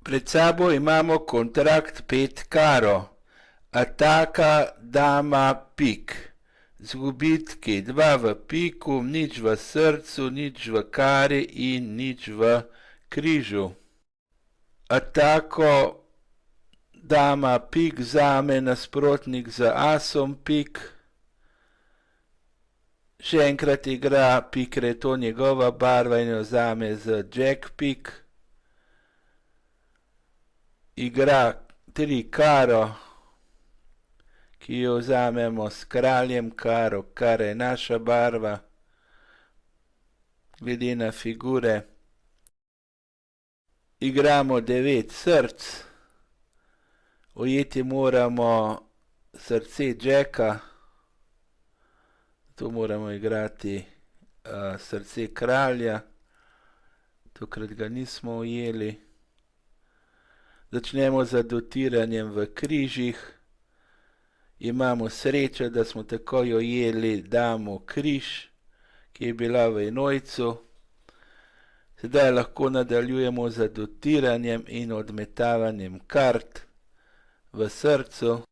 Pred sabo imamo kontrakt 5 karo. Ataka, dama, pik. Zgubitki 2 v piku, nič v srcu, nič v kari in nič v križu. Atako, dama, pik vzame nasprotnik z asom, pik. Še enkrat igra pik, ker je to njegova barva in jo vzame z jack, pik. Igra 3 karo, ki jo vzamemo s kraljem karo, kara je naša barva, glede na figure. Igramo 9 src, ujeti moramo srce jacka, to moramo igrati srce kralja, tokrat ga nismo ujeli. Začnemo z dotiranjem v križih. Imamo srečo, da smo takoj ujeli damo križ, ki je bila v enojcu. Sedaj lahko nadaljujemo z dotiranjem in odmetavanjem kart v srcu.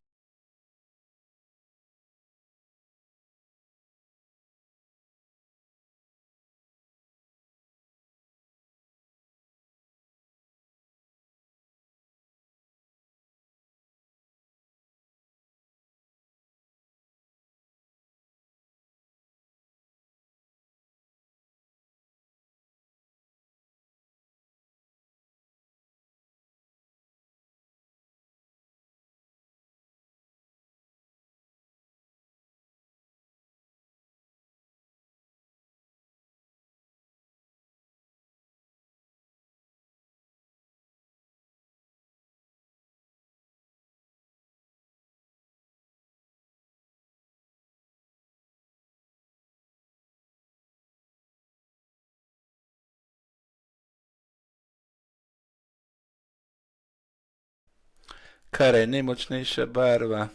Kara je najmočnejša barva.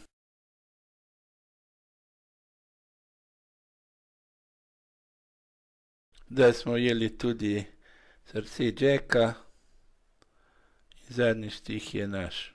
Zdaj smo ujeli tudi srce jacka in zadnji štih je naš.